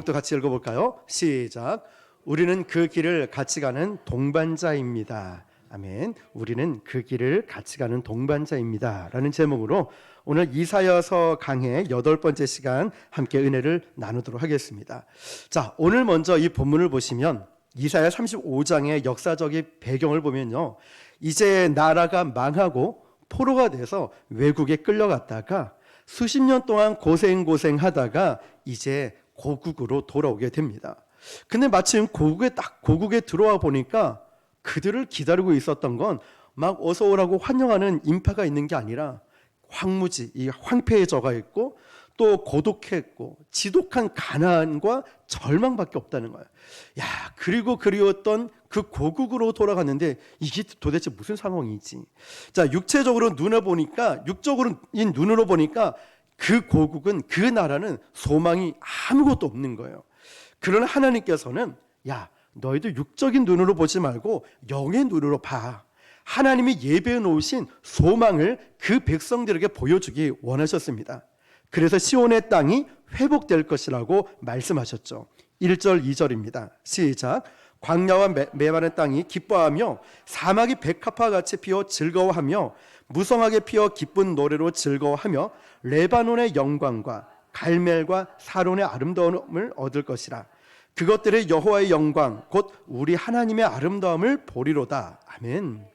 또 같이 읽어볼까요? 시작. 우리는 그 길을 같이 가는 동반자입니다. 아멘. 우리는 그 길을 같이 가는 동반자입니다. 라는 제목으로 오늘 이사야서 강해 8번째 시간 함께 은혜를 나누도록 하겠습니다. 자, 오늘 먼저 이 본문을 보시면 이사야 35장의 역사적인 배경을 보면요, 이제 나라가 망하고 포로가 돼서 외국에 끌려갔다가 수십 년 동안 고생하다가 이제 고국으로 돌아오게 됩니다. 근데 마침 고국에 들어와 보니까 그들을 기다리고 있었던 건 막 어서 오라고 환영하는 인파가 있는 게 아니라 황무지, 이 황폐해져가 있고 또 고독했고 지독한 가난과 절망밖에 없다는 거예요. 야, 그리고 그리웠던 그 고국으로 돌아갔는데 이게 도대체 무슨 상황이지? 자, 육적으로인 눈으로 보니까 그 고국은, 그 나라는 소망이 아무것도 없는 거예요. 그러나 하나님께서는 야, 너희도 육적인 눈으로 보지 말고 영의 눈으로 봐. 하나님이 예배해 놓으신 소망을 그 백성들에게 보여주기 원하셨습니다. 그래서 시온의 땅이 회복될 것이라고 말씀하셨죠. 1절 2절입니다. 시작. 광야와 메마른 땅이 기뻐하며 사막이 백합화 같이 피어 즐거워하며 무성하게 피어 기쁜 노래로 즐거워하며 레바논의 영광과 갈멜과 사론의 아름다움을 얻을 것이라. 그것들의 여호와의 영광 곧 우리 하나님의 아름다움을 보리로다. 아멘.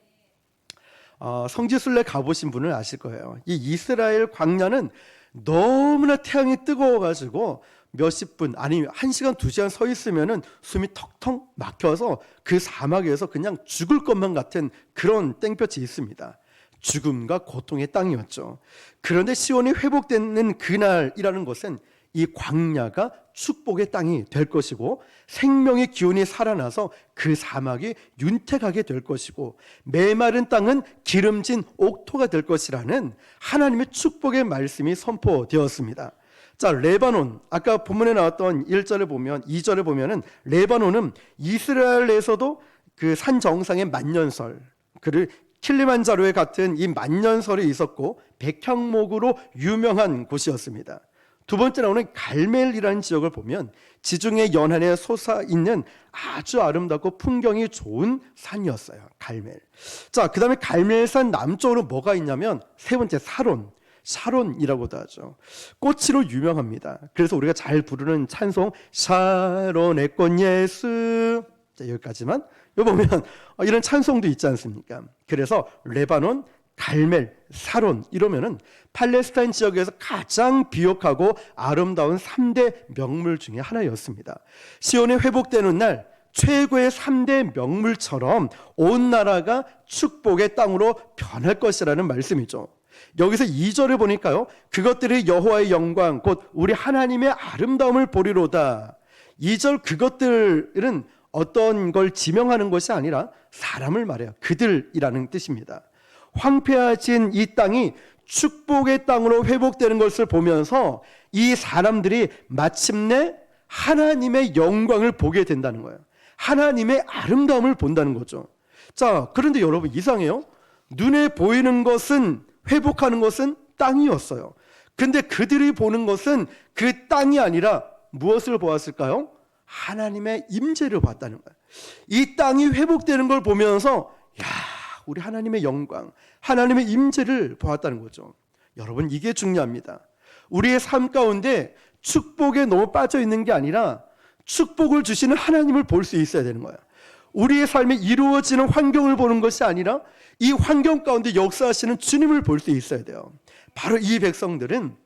성지순례 가보신 분은 아실 거예요. 이 이스라엘 광야는 너무나 태양이 뜨거워가지고 몇십 분, 아니 1시간 2시간 서 있으면은 숨이 턱턱 막혀서 그 사막에서 그냥 죽을 것만 같은 그런 땡볕이 있습니다. 죽음과 고통의 땅이었죠. 그런데 시온이 회복되는 그날이라는 것은 이 광야가 축복의 땅이 될 것이고 생명의 기운이 살아나서 그 사막이 윤택하게 될 것이고 메마른 땅은 기름진 옥토가 될 것이라는 하나님의 축복의 말씀이 선포되었습니다. 자, 레바논, 아까 본문에 나왔던 1절에 보면 2절에 보면은 레바논은 이스라엘에서도 그 산 정상의 만년설, 그를 킬리만자로에 같은 이 만년설이 있었고 백향목으로 유명한 곳이었습니다. 두 번째 나오는 갈멜이라는 지역을 보면 지중해 연안에 솟아있는 아주 아름답고 풍경이 좋은 산이었어요. 갈멜. 자, 그 다음에 갈멜산 남쪽으로 뭐가 있냐면 세 번째 샤론이라고도 하죠. 꽃으로 유명합니다. 그래서 우리가 잘 부르는 찬송 샤론의 꽃 예수, 자, 여기까지만. 여기 보면 이런 찬송도 있지 않습니까? 그래서 레바논, 갈멜, 사론 이러면은 팔레스타인 지역에서 가장 비옥하고 아름다운 3대 명물 중에 하나였습니다. 시온이 회복되는 날 최고의 3대 명물처럼 온 나라가 축복의 땅으로 변할 것이라는 말씀이죠. 여기서 2절을 보니까요, 그것들이 여호와의 영광 곧 우리 하나님의 아름다움을 보리로다. 2절 그것들은 어떤 걸 지명하는 것이 아니라 사람을 말해요. 그들이라는 뜻입니다. 황폐해진 이 땅이 축복의 땅으로 회복되는 것을 보면서 이 사람들이 마침내 하나님의 영광을 보게 된다는 거예요. 하나님의 아름다움을 본다는 거죠. 자, 그런데 여러분 이상해요. 눈에 보이는 것은, 회복하는 것은 땅이었어요. 근데 그들이 보는 것은 그 땅이 아니라 무엇을 보았을까요? 하나님의 임재를 봤다는 거예요. 이 땅이 회복되는 걸 보면서 야, 우리 하나님의 영광, 하나님의 임재를 보았다는 거죠. 여러분, 이게 중요합니다. 우리의 삶 가운데 축복에 너무 빠져 있는 게 아니라 축복을 주시는 하나님을 볼 수 있어야 되는 거예요. 우리의 삶에 이루어지는 환경을 보는 것이 아니라 이 환경 가운데 역사하시는 주님을 볼 수 있어야 돼요. 바로 이 백성들은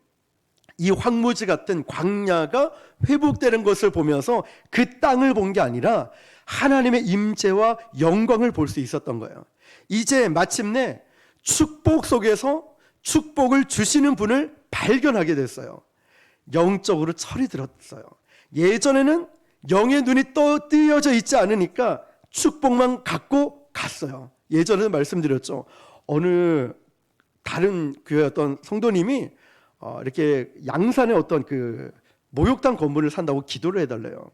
이 황무지 같은 광야가 회복되는 것을 보면서 그 땅을 본 게 아니라 하나님의 임재와 영광을 볼 수 있었던 거예요. 이제 마침내 축복 속에서 축복을 주시는 분을 발견하게 됐어요. 영적으로 철이 들었어요. 예전에는 영의 눈이 뜨여져 있지 않으니까 축복만 갖고 갔어요. 예전에는 말씀드렸죠. 어느 다른 교회 어떤 성도님이 이렇게 양산에 어떤 그 목욕탕 건물을 산다고 기도를 해달래요.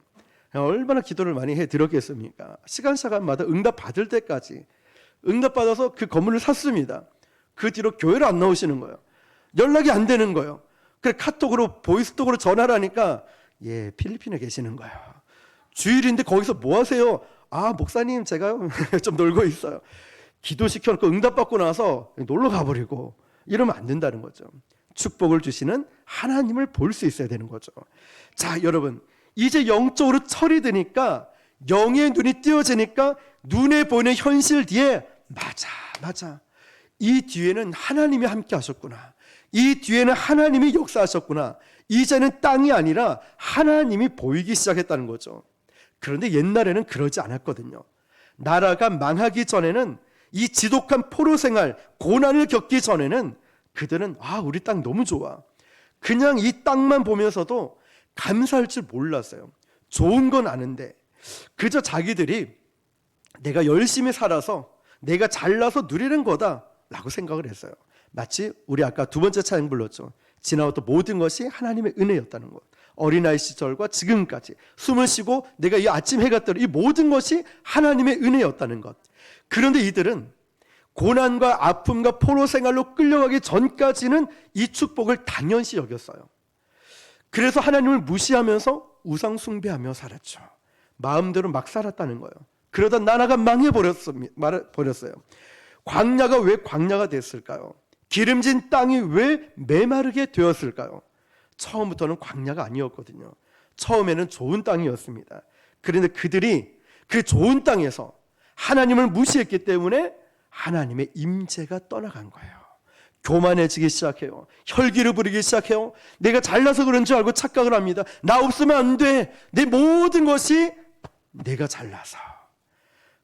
얼마나 기도를 많이 해드렸겠습니까? 시간마다 응답 받을 때까지 응답받아서 그 건물을 샀습니다. 그 뒤로 교회를 안 나오시는 거예요. 연락이 안 되는 거예요. 그래 카톡으로 보이스톡으로 전화를 하니까 예, 필리핀에 계시는 거예요. 주일인데 거기서 뭐 하세요? 아, 목사님 제가요 좀 놀고 있어요. 기도시켜놓고 응답받고 나서 놀러 가버리고 이러면 안 된다는 거죠. 축복을 주시는 하나님을 볼 수 있어야 되는 거죠. 자, 여러분, 이제 영적으로 철이 드니까, 영의 눈이 띄어지니까 눈에 보이는 현실 뒤에 맞아, 이 뒤에는 하나님이 함께 하셨구나, 이 뒤에는 하나님이 역사하셨구나, 이제는 땅이 아니라 하나님이 보이기 시작했다는 거죠. 그런데 옛날에는 그러지 않았거든요. 나라가 망하기 전에는, 이 지독한 포로 생활, 고난을 겪기 전에는 그들은 우리 땅 너무 좋아, 그냥 이 땅만 보면서도 감사할 줄 몰랐어요. 좋은 건 아는데 그저 자기들이 내가 열심히 살아서 내가 잘나서 누리는 거다 라고 생각을 했어요. 마치 우리 아까 두 번째 찬양 불렀죠. 지나왔던 모든 것이 하나님의 은혜였다는 것. 어린아이 시절과 지금까지 숨을 쉬고 내가 이 아침 해가 뜨는 이 모든 것이 하나님의 은혜였다는 것. 그런데 이들은 고난과 아픔과 포로 생활로 끌려가기 전까지는 이 축복을 당연시 여겼어요. 그래서 하나님을 무시하면서 우상 숭배하며 살았죠. 마음대로 막 살았다는 거예요. 그러다 나라가 망해버렸어요. 광야가 왜 광야가 됐을까요? 기름진 땅이 왜 메마르게 되었을까요? 처음부터는 광야가 아니었거든요. 처음에는 좋은 땅이었습니다. 그런데 그들이 그 좋은 땅에서 하나님을 무시했기 때문에 하나님의 임재가 떠나간 거예요. 교만해지기 시작해요. 혈기를 부리기 시작해요. 내가 잘나서 그런 줄 알고 착각을 합니다. 나 없으면 안 돼. 내 모든 것이 내가 잘나서.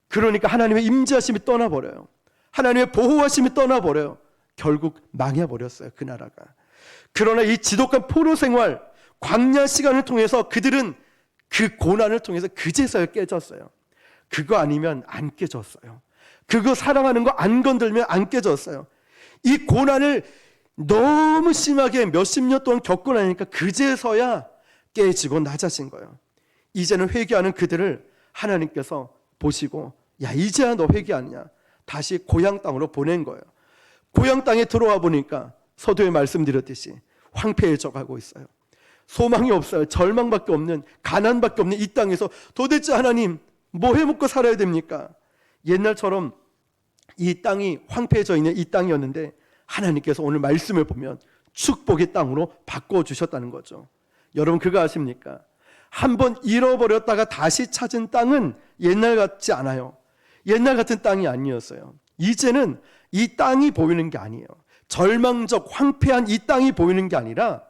그러니까 하나님의 임재하심이 떠나버려요. 하나님의 보호하심이 떠나버려요. 결국 망해버렸어요, 그 나라가. 그러나 이 지독한 포로 생활, 광야 시간을 통해서 그들은 그 고난을 통해서 그제서야 깨졌어요. 그거 아니면 안 깨졌어요. 그거 사랑하는 거 안 건들면 안 깨졌어요. 이 고난을 너무 심하게 몇십 년 동안 겪고 나니까 그제서야 깨지고 낮아진 거예요. 이제는 회개하는 그들을 하나님께서 보시고, 야, 이제야 너 회개하느냐, 다시 고향 땅으로 보낸 거예요. 고향 땅에 들어와 보니까 서두에 말씀드렸듯이 황폐해져 가고 있어요. 소망이 없어요. 절망밖에 없는, 가난밖에 없는 이 땅에서 도대체 하나님 뭐 해먹고 살아야 됩니까? 옛날처럼 이 땅이 황폐해져 있는 이 땅이었는데 하나님께서 오늘 말씀을 보면 축복의 땅으로 바꿔주셨다는 거죠. 여러분 그거 아십니까? 한번 잃어버렸다가 다시 찾은 땅은 옛날 같지 않아요. 옛날 같은 땅이 아니었어요. 이제는 이 땅이 보이는 게 아니에요. 절망적 황폐한 이 땅이 보이는 게 아니라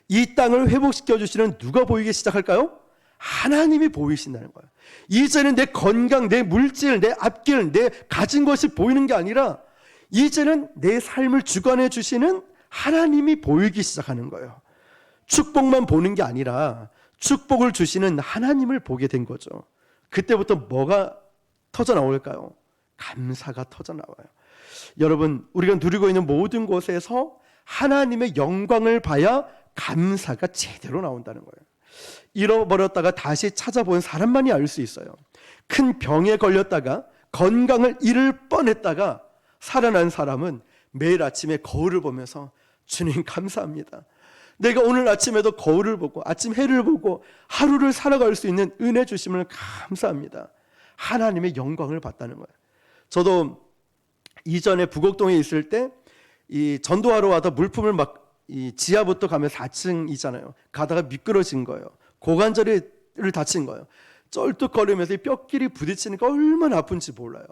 이 땅을 회복시켜 주시는 누가 보이기 시작할까요? 하나님이 보이신다는 거예요. 이제는 내 건강, 내 물질, 내 앞길, 내 가진 것이 보이는 게 아니라 이제는 내 삶을 주관해 주시는 하나님이 보이기 시작하는 거예요. 축복만 보는 게 아니라 축복을 주시는 하나님을 보게 된 거죠. 그때부터 뭐가 터져 나올까요? 감사가 터져 나와요. 여러분, 우리가 누리고 있는 모든 곳에서 하나님의 영광을 봐야 감사가 제대로 나온다는 거예요. 잃어버렸다가 다시 찾아본 사람만이 알 수 있어요. 큰 병에 걸렸다가 건강을 잃을 뻔했다가 살아난 사람은 매일 아침에 거울을 보면서 주님 감사합니다. 내가 오늘 아침에도 거울을 보고 아침 해를 보고 하루를 살아갈 수 있는 은혜 주심을 감사합니다. 하나님의 영광을 봤다는 거예요. 저도 이전에 부곡동에 있을 때 이 전도하러 와서 물품을 막 이 지하부터 가면 4층이잖아요. 가다가 미끄러진 거예요. 고관절을 다친 거예요. 쩔뚝거리면서 뼈끼리 부딪히니까 얼마나 아픈지 몰라요.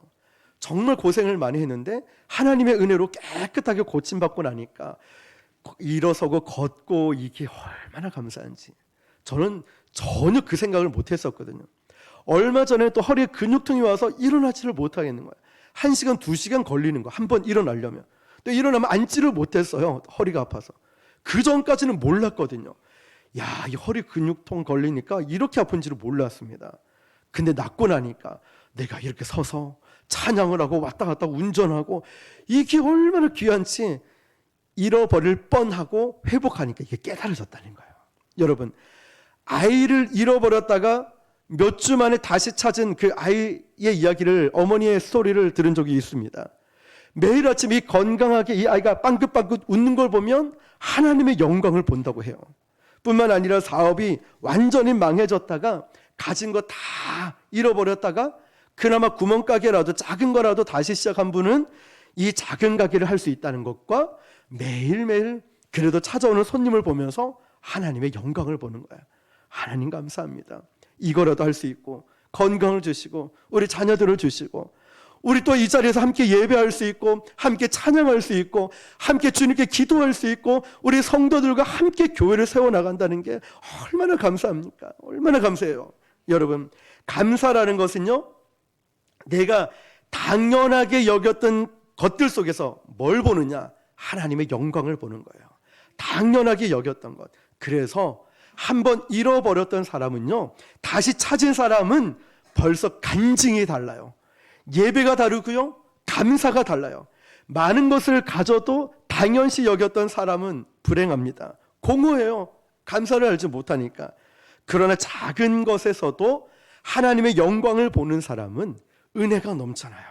정말 고생을 많이 했는데 하나님의 은혜로 깨끗하게 고침받고 나니까 일어서고 걷고 이게 얼마나 감사한지 저는 전혀 그 생각을 못했었거든요. 얼마 전에 또 허리에 근육통이 와서 일어나지를 못하겠는 거예요. 1시간, 2시간 걸리는 거, 한 번 일어나려면. 또 일어나면 앉지를 못했어요. 허리가 아파서. 그 전까지는 몰랐거든요. 야, 이 허리 근육통 걸리니까 이렇게 아픈지를 몰랐습니다. 근데 낫고 나니까 내가 이렇게 서서 찬양을 하고 왔다 갔다 운전하고 이게 얼마나 귀한지 잃어버릴 뻔하고 회복하니까 이게 깨달아졌다는 거예요. 여러분, 아이를 잃어버렸다가 몇 주 만에 다시 찾은 그 아이의 이야기를, 어머니의 스토리를 들은 적이 있습니다. 매일 아침 이 건강하게 이 아이가 빵긋빵긋 웃는 걸 보면 하나님의 영광을 본다고 해요. 뿐만 아니라 사업이 완전히 망해졌다가 가진 거 다 잃어버렸다가 그나마 구멍가게라도 작은 거라도 다시 시작한 분은 이 작은 가게를 할 수 있다는 것과 매일매일 그래도 찾아오는 손님을 보면서 하나님의 영광을 보는 거야. 하나님 감사합니다. 이거라도 할 수 있고 건강을 주시고 우리 자녀들을 주시고 우리 또 이 자리에서 함께 예배할 수 있고 함께 찬양할 수 있고 함께 주님께 기도할 수 있고 우리 성도들과 함께 교회를 세워나간다는 게 얼마나 감사합니까? 얼마나 감사해요. 여러분, 감사라는 것은요, 내가 당연하게 여겼던 것들 속에서 뭘 보느냐? 하나님의 영광을 보는 거예요. 당연하게 여겼던 것. 그래서 한번 잃어버렸던 사람은요, 다시 찾은 사람은 벌써 간증이 달라요. 예배가 다르고요, 감사가 달라요. 많은 것을 가져도 당연시 여겼던 사람은 불행합니다. 공허해요. 감사를 알지 못하니까. 그러나 작은 것에서도 하나님의 영광을 보는 사람은 은혜가 넘쳐나요.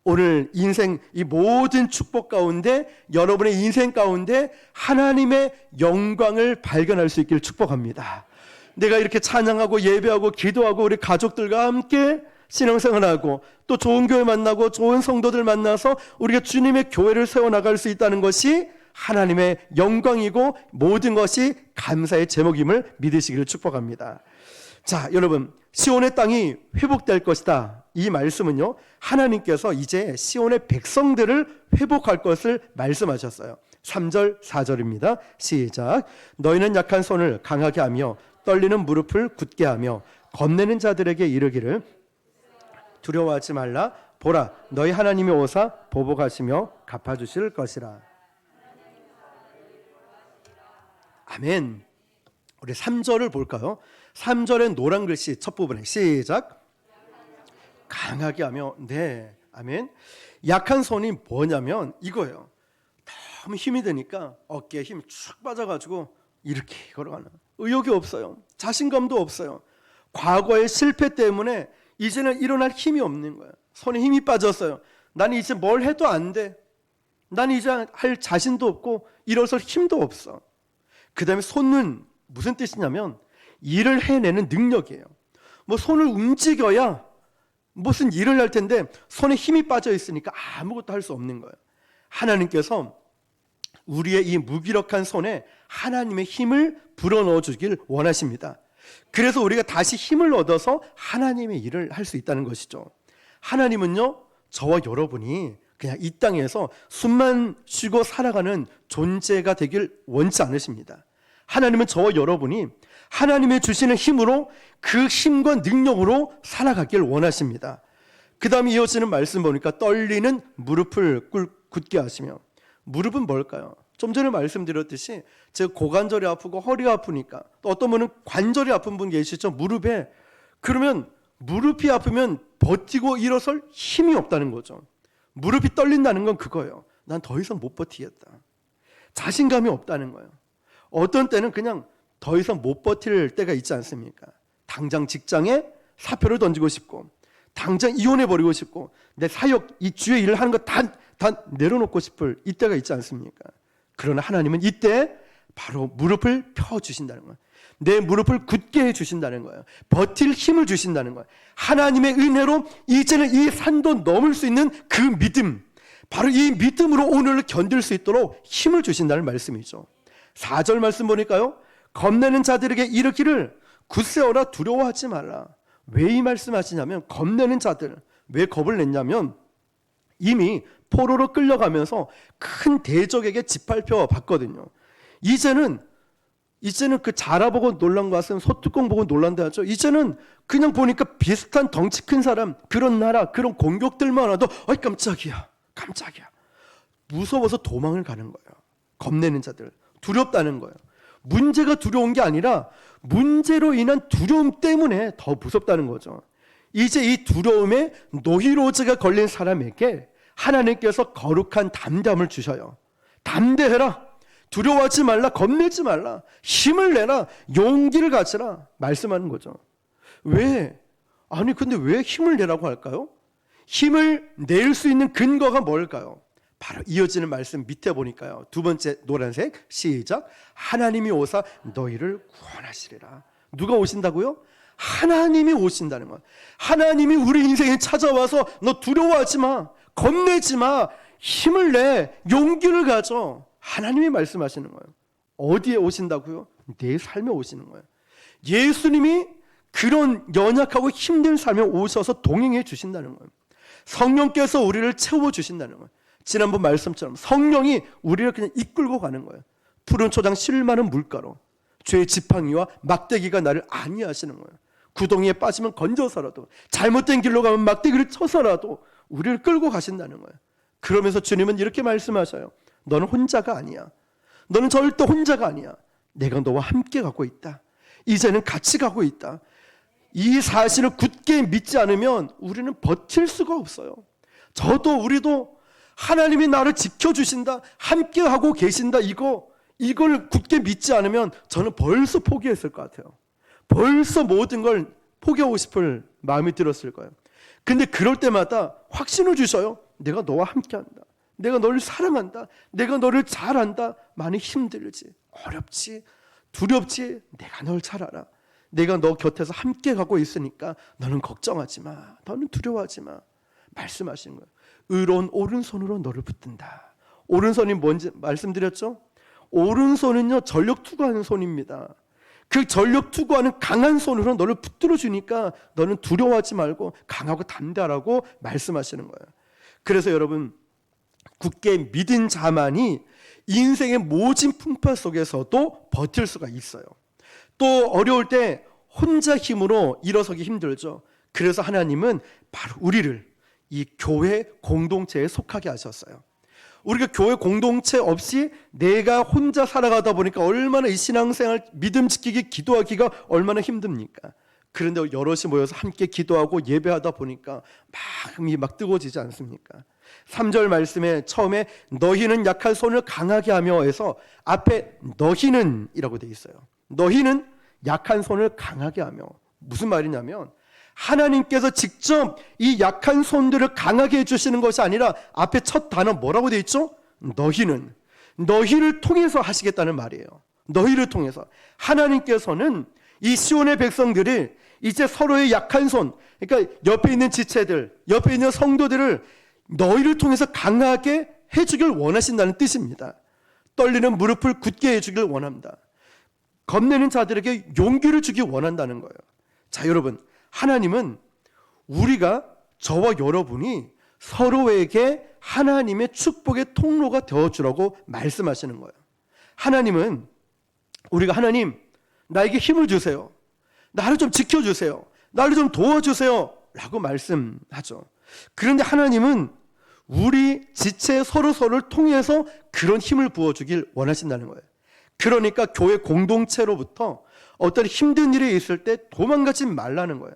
오늘 인생 이 모든 축복 가운데 여러분의 인생 가운데 하나님의 영광을 발견할 수 있기를 축복합니다. 내가 이렇게 찬양하고 예배하고 기도하고 우리 가족들과 함께 신앙생활하고 또 좋은 교회 만나고 좋은 성도들 만나서 우리가 주님의 교회를 세워나갈 수 있다는 것이 하나님의 영광이고 모든 것이 감사의 제목임을 믿으시기를 축복합니다. 자, 여러분, 시온의 땅이 회복될 것이다. 이 말씀은요, 하나님께서 이제 시온의 백성들을 회복할 것을 말씀하셨어요. 3절 4절입니다. 시작. 너희는 약한 손을 강하게 하며 떨리는 무릎을 굳게 하며 겁내는 자들에게 이르기를 두려워하지 말라. 보라, 너희 하나님이 오사 보복하시며 갚아주실 것이라. 아멘. 우리 3절을 볼까요? 3절의 노란 글씨 첫 부분에 시작. 강하게 하며. 네, 아멘. 약한 손이 뭐냐면 이거예요. 너무 힘이 드니까 어깨에 힘이 쭉 빠져가지고 이렇게 걸어가는, 의욕이 없어요. 자신감도 없어요. 과거의 실패 때문에 이제는 일어날 힘이 없는 거예요. 손에 힘이 빠졌어요. 나는 이제 뭘 해도 안 돼. 나는 이제 할 자신도 없고 일어설 힘도 없어. 그 다음에 손은 무슨 뜻이냐면 일을 해내는 능력이에요. 뭐 손을 움직여야 무슨 일을 할 텐데 손에 힘이 빠져 있으니까 아무것도 할 수 없는 거예요. 하나님께서 우리의 이 무기력한 손에 하나님의 힘을 불어넣어 주길 원하십니다. 그래서 우리가 다시 힘을 얻어서 하나님의 일을 할 수 있다는 것이죠. 하나님은요, 저와 여러분이 그냥 이 땅에서 숨만 쉬고 살아가는 존재가 되길 원치 않으십니다. 하나님은 저와 여러분이 하나님의 주시는 힘으로 그 힘과 능력으로 살아가길 원하십니다. 그 다음에 이어지는 말씀 보니까 떨리는 무릎을 굳게 하시며. 무릎은 뭘까요? 좀 전에 말씀드렸듯이 제가 고관절이 아프고 허리가 아프니까, 또 어떤 분은 관절이 아픈 분 계시죠? 무릎에. 그러면 무릎이 아프면 버티고 일어설 힘이 없다는 거죠. 무릎이 떨린다는 건 그거예요. 난 더 이상 못 버티겠다. 자신감이 없다는 거예요. 어떤 때는 그냥 더 이상 못 버틸 때가 있지 않습니까? 당장 직장에 사표를 던지고 싶고, 당장 이혼해버리고 싶고, 내 사역, 이 주의 일을 하는 거 다 내려놓고 싶을 이때가 있지 않습니까? 그러나 하나님은 이때 바로 무릎을 펴주신다는 거예요. 내 무릎을 굳게 해주신다는 거예요. 버틸 힘을 주신다는 거예요. 하나님의 은혜로 이제는 이 산도 넘을 수 있는 그 믿음, 바로 이 믿음으로 오늘을 견딜 수 있도록 힘을 주신다는 말씀이죠. 4절 말씀 보니까요, 겁내는 자들에게 이르기를 굳세어라, 두려워하지 말라. 왜 이 말씀하시냐면, 겁내는 자들, 왜 겁을 냈냐면 이미 포로로 끌려가면서 큰 대적에게 짓밟혀 봤거든요. 이제는 그 자라보고 놀란 것은 소뚜껑 보고 놀란다 하죠. 이제는 그냥 보니까 비슷한 덩치 큰 사람, 그런 나라, 그런 공격들만 와도 어이 깜짝이야. 무서워서 도망을 가는 거예요. 겁내는 자들, 두렵다는 거예요. 문제가 두려운 게 아니라 문제로 인한 두려움 때문에 더 무섭다는 거죠. 이제 이 두려움에 노히로즈가 걸린 사람에게 하나님께서 거룩한 담대함을 주셔요. 담대해라. 두려워하지 말라. 겁내지 말라. 힘을 내라. 용기를 가지라. 말씀하는 거죠. 왜? 아니 근데 왜 힘을 내라고 할까요? 힘을 낼 수 있는 근거가 뭘까요? 바로 이어지는 말씀 밑에 보니까요. 두 번째 노란색 시작. 하나님이 오사 너희를 구원하시리라. 누가 오신다고요? 하나님이 오신다는 거예요. 하나님이 우리 인생에 찾아와서 너 두려워하지 마, 겁내지 마, 힘을 내, 용기를 가져. 하나님이 말씀하시는 거예요. 어디에 오신다고요? 내 삶에 오시는 거예요. 예수님이 그런 연약하고 힘든 삶에 오셔서 동행해 주신다는 거예요. 성령께서 우리를 채워주신다는 거예요. 지난번 말씀처럼 성령이 우리를 그냥 이끌고 가는 거예요. 푸른 초장 실 많은 물가로. 죄의 지팡이와 막대기가 나를 안위하시는 거예요. 구덩이에 빠지면 건져서라도, 잘못된 길로 가면 막대기를 쳐서라도 우리를 끌고 가신다는 거예요. 그러면서 주님은 이렇게 말씀하셔요. 너는 혼자가 아니야. 너는 절대 혼자가 아니야. 내가 너와 함께 가고 있다. 이제는 같이 가고 있다. 이 사실을 굳게 믿지 않으면 우리는 버틸 수가 없어요. 저도 우리도 하나님이 나를 지켜주신다, 함께 하고 계신다, 이걸 굳게 믿지 않으면 저는 벌써 포기했을 것 같아요. 벌써 모든 걸 포기하고 싶을 마음이 들었을 거예요. 근데 그럴 때마다 확신을 주셔요. 내가 너와 함께한다. 내가 너를 사랑한다. 내가 너를 잘 안다. 많이 힘들지, 어렵지, 두렵지, 내가 널 잘 알아. 내가 너 곁에서 함께 가고 있으니까 너는 걱정하지 마. 너는 두려워하지 마. 말씀하시는 거예요. 의로운 오른손으로 너를 붙든다. 오른손이 뭔지 말씀드렸죠? 오른손은요, 전력 투구하는 손입니다. 그 전력 투구하는 강한 손으로 너를 붙들어 주니까 너는 두려워하지 말고 강하고 담대하라고 말씀하시는 거예요. 그래서 여러분, 굳게 믿은 자만이 인생의 모진 풍파 속에서도 버틸 수가 있어요. 또 어려울 때 혼자 힘으로 일어서기 힘들죠. 그래서 하나님은 바로 우리를 이 교회 공동체에 속하게 하셨어요. 우리가 교회 공동체 없이 내가 혼자 살아가다 보니까 얼마나 이 신앙생활, 믿음 지키기, 기도하기가 얼마나 힘듭니까? 그런데 여럿이 모여서 함께 기도하고 예배하다 보니까 마음이 막 뜨거워지지 않습니까? 3절 말씀에 처음에 너희는 약한 손을 강하게 하며 해서 앞에 너희는 이라고 되어 있어요. 너희는 약한 손을 강하게 하며. 무슨 말이냐면 하나님께서 직접 이 약한 손들을 강하게 해주시는 것이 아니라 앞에 첫 단어 뭐라고 되어 있죠? 너희를 통해서 하시겠다는 말이에요. 너희를 통해서. 하나님께서는 이 시온의 백성들이 이제 서로의 약한 손, 그러니까 옆에 있는 지체들, 옆에 있는 성도들을 너희를 통해서 강하게 해주길 원하신다는 뜻입니다. 떨리는 무릎을 굳게 해주길 원합니다. 겁내는 자들에게 용기를 주기 원한다는 거예요. 자, 여러분, 하나님은 우리가, 저와 여러분이 서로에게 하나님의 축복의 통로가 되어주라고 말씀하시는 거예요. 하나님은 우리가 하나님, 나에게 힘을 주세요. 나를 좀 지켜주세요. 나를 좀 도와주세요. 라고 말씀하죠. 그런데 하나님은 우리 지체 서로를 통해서 그런 힘을 부어주길 원하신다는 거예요. 그러니까 교회 공동체로부터 어떤 힘든 일이 있을 때 도망가지 말라는 거예요.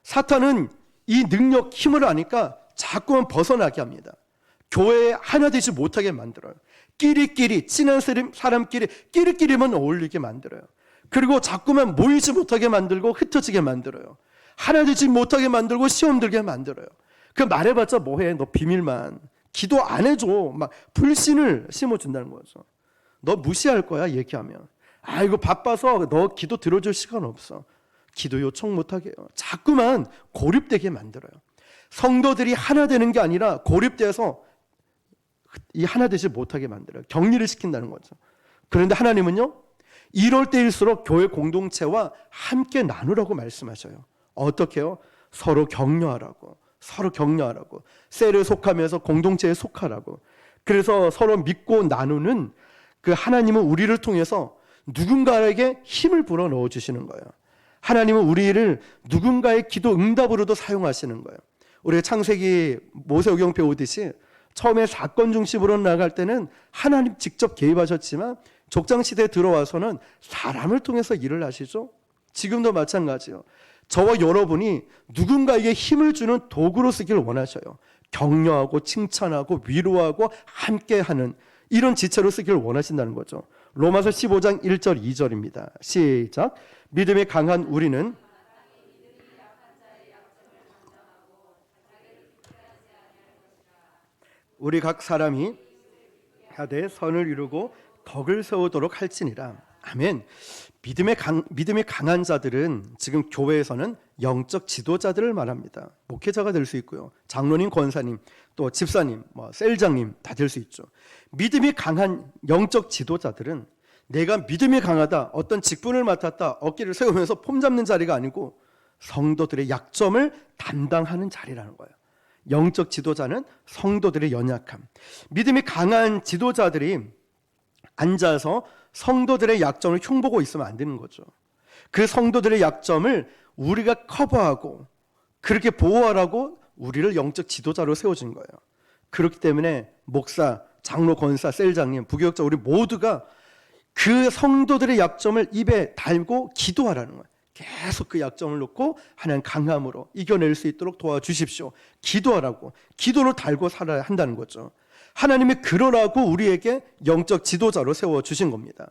사탄은 이 능력, 힘을 아니까 자꾸만 벗어나게 합니다. 교회에 하나 되지 못하게 만들어요. 끼리끼리, 친한 사람끼리 끼리끼리만 어울리게 만들어요. 그리고 자꾸만 모이지 못하게 만들고 흩어지게 만들어요. 하나 되지 못하게 만들고 시험 들게 만들어요. 그 말해봤자 뭐해? 너 비밀만. 기도 안 해줘. 막 불신을 심어준다는 거죠. 너 무시할 거야, 얘기하면. 아이고, 바빠서 너 기도 들어줄 시간 없어. 기도 요청 못하게 해요. 자꾸만 고립되게 만들어요. 성도들이 하나 되는 게 아니라 고립돼서 이 하나 되지 못하게 만들어요. 격리를 시킨다는 거죠. 그런데 하나님은요, 이럴 때일수록 교회 공동체와 함께 나누라고 말씀하셔요. 어떻게 해요? 서로 격려하라고. 서로 격려하라고. 셀에 속하면서 공동체에 속하라고. 그래서 서로 믿고 나누는 그 하나님은 우리를 통해서 누군가에게 힘을 불어 넣어 주시는 거예요. 하나님은 우리를 누군가의 기도 응답으로도 사용하시는 거예요. 우리가 창세기 모세오경 배우듯이 처음에 사건 중심으로 나갈 때는 하나님 직접 개입하셨지만 족장시대에 들어와서는 사람을 통해서 일을 하시죠. 지금도 마찬가지예요. 저와 여러분이 누군가에게 힘을 주는 도구로 쓰길 원하셔요. 격려하고 칭찬하고 위로하고 함께하는 이런 지체로 쓰기를 원하신다는 거죠. 로마서 15장 1절 2절입니다. 시작. 믿음이 강한 우리는 우리 각 사람이 하되 선을 이루고 덕을 세우도록 할지니라. 아멘. 믿음이 강한 자들은 지금 교회에서는 영적 지도자들을 말합니다. 목회자가 될 수 있고요, 장로님, 권사님, 또 집사님, 셀장님 다 될 수 있죠. 믿음이 강한 영적 지도자들은 내가 믿음이 강하다, 어떤 직분을 맡았다, 어깨를 세우면서 폼 잡는 자리가 아니고 성도들의 약점을 담당하는 자리라는 거예요. 영적 지도자는 성도들의 연약함. 믿음이 강한 지도자들이 앉아서 성도들의 약점을 흉보고 있으면 안 되는 거죠. 그 성도들의 약점을 우리가 커버하고 그렇게 보호하라고 우리를 영적 지도자로 세워준 거예요. 그렇기 때문에 목사, 장로, 권사, 셀장님, 부교역자 우리 모두가 그 성도들의 약점을 입에 달고 기도하라는 거예요. 계속 그 약점을 놓고 하나님 강함으로 이겨낼 수 있도록 도와주십시오. 기도하라고, 기도를 달고 살아야 한다는 거죠. 하나님이 그러라고 우리에게 영적 지도자로 세워주신 겁니다.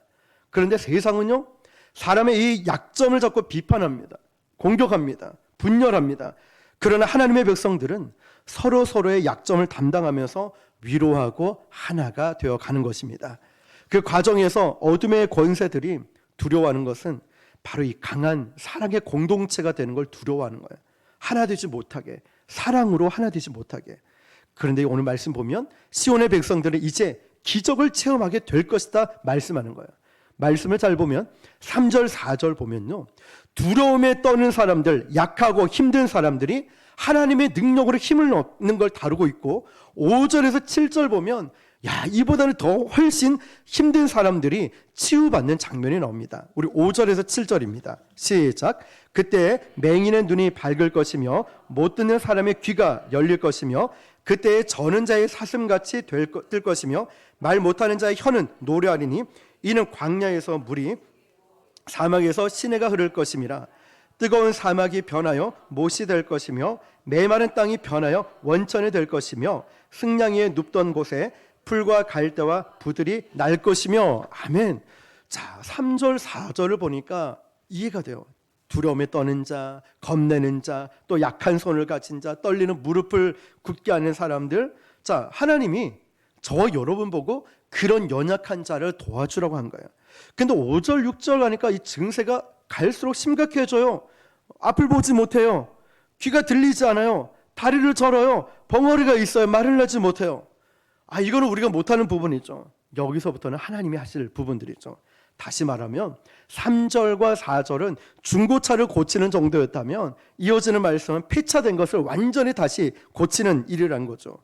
그런데 세상은요, 사람의 이 약점을 잡고 비판합니다. 공격합니다. 분열합니다. 그러나 하나님의 백성들은 서로의 약점을 담당하면서 위로하고 하나가 되어가는 것입니다. 그 과정에서 어둠의 권세들이 두려워하는 것은 바로 이 강한 사랑의 공동체가 되는 걸 두려워하는 거예요. 하나 되지 못하게, 사랑으로 하나 되지 못하게. 그런데 오늘 말씀 보면 시온의 백성들은 이제 기적을 체험하게 될 것이다 말씀하는 거예요. 말씀을 잘 보면 3절 4절 보면요, 두려움에 떠는 사람들, 약하고 힘든 사람들이 하나님의 능력으로 힘을 얻는 걸 다루고 있고, 5절에서 7절 보면 이보다는 더 훨씬 힘든 사람들이 치유받는 장면이 나옵니다. 우리 5절에서 7절입니다. 시작. 그때 맹인의 눈이 밝을 것이며 못 듣는 사람의 귀가 열릴 것이며 그때 저는 자의 사슴같이 뜰 것이며 말 못하는 자의 혀는 노래하리니 이는 광야에서 물이 사막에서 시내가 흐를 것임이라. 뜨거운 사막이 변하여 못이 될 것이며 메마른 땅이 변하여 원천이 될 것이며 승냥이에 눕던 곳에 풀과 갈대와 부들이 날 것이며. 아멘. 자, 3절 4절을 보니까 이해가 돼요. 두려움에 떠는 자, 겁내는 자, 또 약한 손을 가진 자, 떨리는 무릎을 굳게 하는 사람들. 자, 하나님이 저와 여러분 보고 그런 연약한 자를 도와주라고 한 거예요. 근데 5절 6절 하니까 이 증세가 갈수록 심각해져요. 앞을 보지 못해요. 귀가 들리지 않아요. 다리를 절어요. 벙어리가 있어요. 말을 하지 못해요. 이거는 우리가 못하는 부분이죠. 여기서부터는 하나님이 하실 부분들이죠. 다시 말하면 3절과 4절은 중고차를 고치는 정도였다면 이어지는 말씀은 폐차된 것을 완전히 다시 고치는 일이라는 거죠.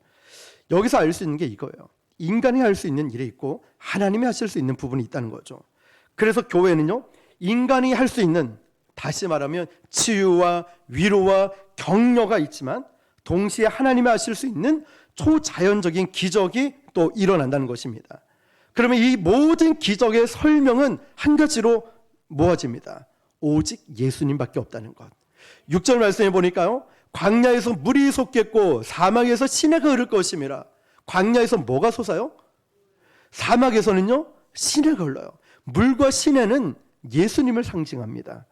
여기서 알 수 있는 게 이거예요. 인간이 할 수 있는 일이 있고 하나님이 하실 수 있는 부분이 있다는 거죠. 그래서 교회는요, 인간이 할 수 있는, 다시 말하면 치유와 위로와 격려가 있지만 동시에 하나님이 하실 수 있는 초자연적인 기적이 또 일어난다는 것입니다. 그러면 이 모든 기적의 설명은 한 가지로 모아집니다. 오직 예수님밖에 없다는 것. 6절 말씀해 보니까요, 광야에서 물이 솟겠고 사막에서 시내가 흐를 것임이라. 광야에서 뭐가 솟아요? 사막에서는요, 시내가 흘러요. 물과 시내는 예수님을 상징합니다.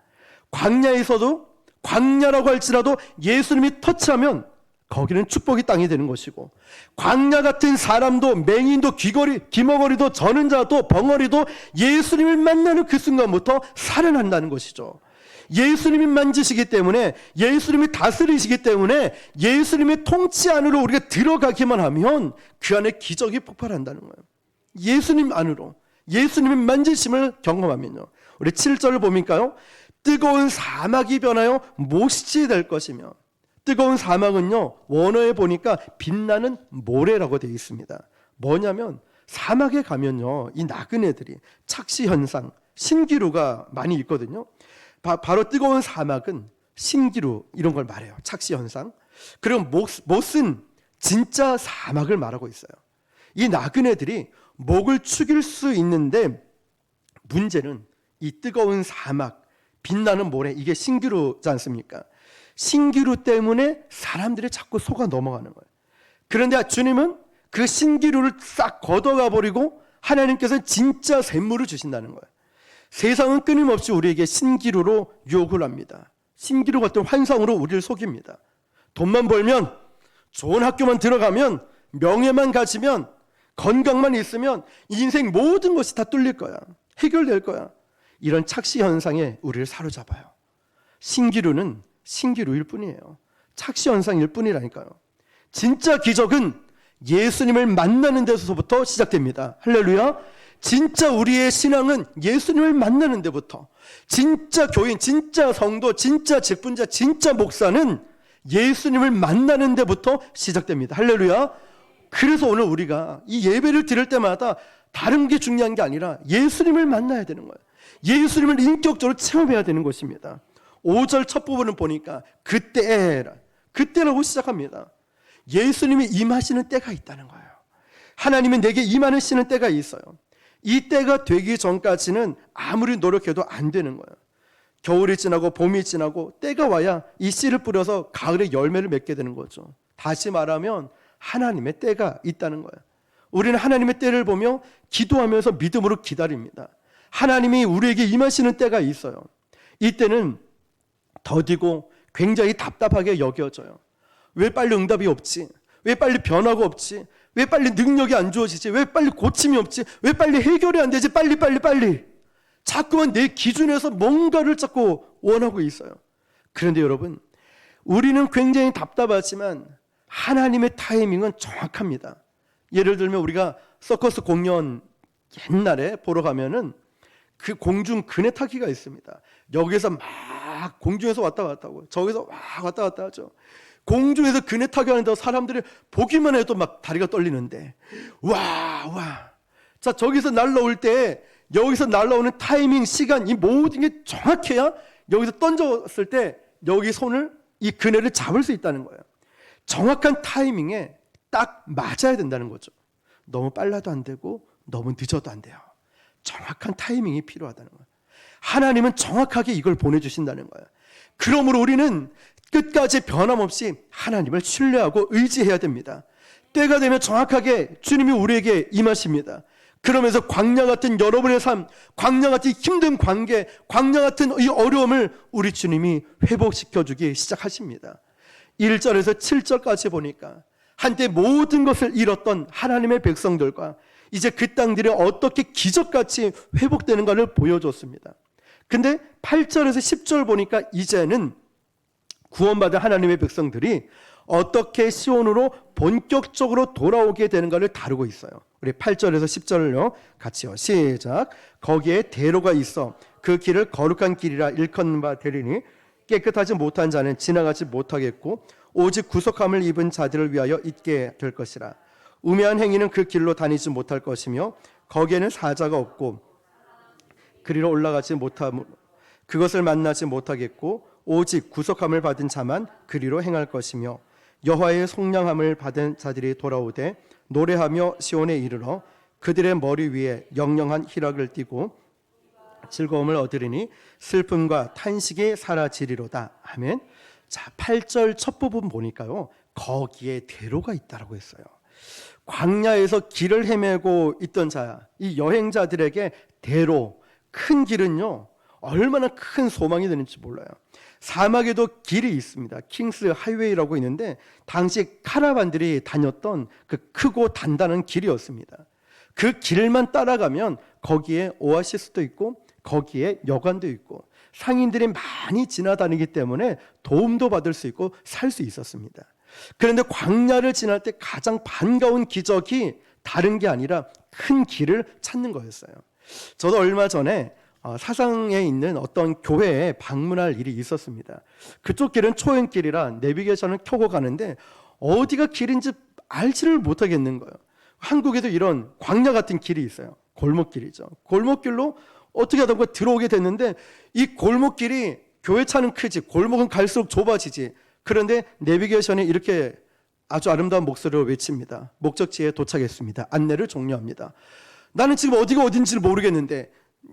광야에서도, 광야라고 할지라도 예수님이 터치하면 거기는 축복의 땅이 되는 것이고, 광야 같은 사람도, 맹인도, 귀머거리도, 저는 자도, 벙어리도 예수님을 만나는 그 순간부터 살아난다는 것이죠. 예수님이 만지시기 때문에, 예수님이 다스리시기 때문에 예수님의 통치 안으로 우리가 들어가기만 하면 그 안에 기적이 폭발한다는 거예요. 예수님 안으로, 예수님의 만지심을 경험하면요. 우리 7절을 보니까요, 뜨거운 사막이 변하여 못이 될 것이며. 뜨거운 사막은요, 원어에 보니까 빛나는 모래라고 되어 있습니다. 뭐냐면 사막에 가면요, 이 나그네들이 착시 현상, 신기루가 많이 있거든요. 바로 뜨거운 사막은 신기루 이런 걸 말해요. 착시 현상. 그리고 못은 진짜 사막을 말하고 있어요. 이 나그네들이 목을 축일 수 있는데 문제는 이 뜨거운 사막, 빛나는 모래, 이게 신기루지 않습니까? 신기루 때문에 사람들이 자꾸 속아 넘어가는 거예요. 그런데 주님은 그 신기루를 싹 걷어가 버리고 하나님께서는 진짜 샘물을 주신다는 거예요. 세상은 끊임없이 우리에게 신기루로 유혹을 합니다. 신기루 같은 환상으로 우리를 속입니다. 돈만 벌면, 좋은 학교만 들어가면 명예만 가지면, 건강만 있으면 인생 모든 것이 다 뚫릴 거야. 해결될 거야. 이런 착시 현상에 우리를 사로잡아요. 신기루는 신기루일 뿐이에요. 착시 현상일 뿐이라니까요. 진짜 기적은 예수님을 만나는 데서부터 시작됩니다. 할렐루야. 진짜 우리의 신앙은 예수님을 만나는 데부터, 진짜 교인, 진짜 성도, 진짜 직분자, 진짜 목사는 예수님을 만나는 데부터 시작됩니다. 할렐루야. 그래서 오늘 우리가 이 예배를 드릴 때마다 다른 게 중요한 게 아니라 예수님을 만나야 되는 거예요. 예수님을 인격적으로 체험해야 되는 것입니다. 5절 첫 부분을 보니까 그때라고 시작합니다. 예수님이 임하시는 때가 있다는 거예요. 하나님이 내게 임하시는 때가 있어요. 이 때가 되기 전까지는 아무리 노력해도 안 되는 거예요. 겨울이 지나고 봄이 지나고 때가 와야 이 씨를 뿌려서 가을에 열매를 맺게 되는 거죠. 다시 말하면 하나님의 때가 있다는 거예요. 우리는 하나님의 때를 보며 기도하면서 믿음으로 기다립니다. 하나님이 우리에게 임하시는 때가 있어요. 이 때는 더디고 굉장히 답답하게 여겨져요. 왜 빨리 응답이 없지? 왜 빨리 변화가 없지? 왜 빨리 능력이 안 주어지지? 왜 빨리 고침이 없지? 왜 빨리 해결이 안 되지? 빨리. 자꾸만 내 기준에서 뭔가를 자꾸 원하고 있어요. 그런데 여러분, 우리는 굉장히 답답하지만 하나님의 타이밍은 정확합니다. 예를 들면 우리가 서커스 공연 옛날에 보러 가면은 그 공중 그네 타기가 있습니다. 여기서 막 공중에서 왔다 갔다 하고 저기서 막 왔다 갔다 하죠. 공중에서 그네 타기 하는데 사람들이 보기만 해도 막 다리가 떨리는데 와. 자, 저기서 날라올 때 여기서 날라오는 타이밍, 시간, 이 모든 게 정확해야 여기서 던졌을 때 여기 손을, 이 그네를 잡을 수 있다는 거예요. 정확한 타이밍에 딱 맞아야 된다는 거죠. 너무 빨라도 안 되고 너무 늦어도 안 돼요. 정확한 타이밍이 필요하다는 거예요. 하나님은 정확하게 이걸 보내주신다는 거예요. 그러므로 우리는 끝까지 변함없이 하나님을 신뢰하고 의지해야 됩니다. 때가 되면 정확하게 주님이 우리에게 임하십니다. 그러면서 광야 같은 여러분의 삶, 광야 같은 힘든 관계, 광야 같은 이 어려움을 우리 주님이 회복시켜주기 시작하십니다. 1절에서 7절까지 보니까 한때 모든 것을 잃었던 하나님의 백성들과 이제 그 땅들이 어떻게 기적같이 회복되는가를 보여줬습니다. 근데 8절에서 10절 보니까 이제는 구원받은 하나님의 백성들이 어떻게 시온으로 본격적으로 돌아오게 되는가를 다루고 있어요. 우리 8절에서 10절을요 같이요, 시작. 거기에 대로가 있어 그 길을 거룩한 길이라 일컫는 바 되리니 깨끗하지 못한 자는 지나가지 못하겠고 오직 구속함을 입은 자들을 위하여 있게 될 것이라. 우매한 행위는 그 길로 다니지 못할 것이며 거기에는 사자가 없고 그리로 올라가지 못하므로 그것을 만나지 못하겠고 오직 구속함을 받은 자만 그리로 행할 것이며 여호와의 속량함을 받은 자들이 돌아오되 노래하며 시온에 이르러 그들의 머리 위에 영영한 희락을 띠고 즐거움을 얻으리니 슬픔과 탄식이 사라지리로다. 아멘. 자, 8절 첫 부분 보니까요, 거기에 대로가 있다라고 했어요. 광야에서 길을 헤매고 있던 자, 이 여행자들에게 대로, 큰 길은요 얼마나 큰 소망이 되는지 몰라요. 사막에도 길이 있습니다. 킹스 하이웨이라고 있는데 당시 카라반들이 다녔던 그 크고 단단한 길이었습니다. 그 길만 따라가면 거기에 오아시스도 있고 거기에 여관도 있고 상인들이 많이 지나다니기 때문에 도움도 받을 수 있고 살 수 있었습니다. 그런데 광야를 지날 때 가장 반가운 기적이 다른 게 아니라 큰 길을 찾는 거였어요. 저도 얼마 전에 사상에 있는 어떤 교회에 방문할 일이 있었습니다. 그쪽 길은 초행길이라 내비게이션을 켜고 가는데 어디가 길인지 알지를 못하겠는 거예요. 한국에도 이런 광야 같은 길이 있어요. 골목길이죠. 골목길로 어떻게 하다가 들어오게 됐는데 이 골목길이 교회 차는 크지 골목은 갈수록 좁아지지. 그런데 내비게이션이 이렇게 아주 아름다운 목소리로 외칩니다. 목적지에 도착했습니다. 안내를 종료합니다. 나는 지금 어디가 어딘지를 모르겠는데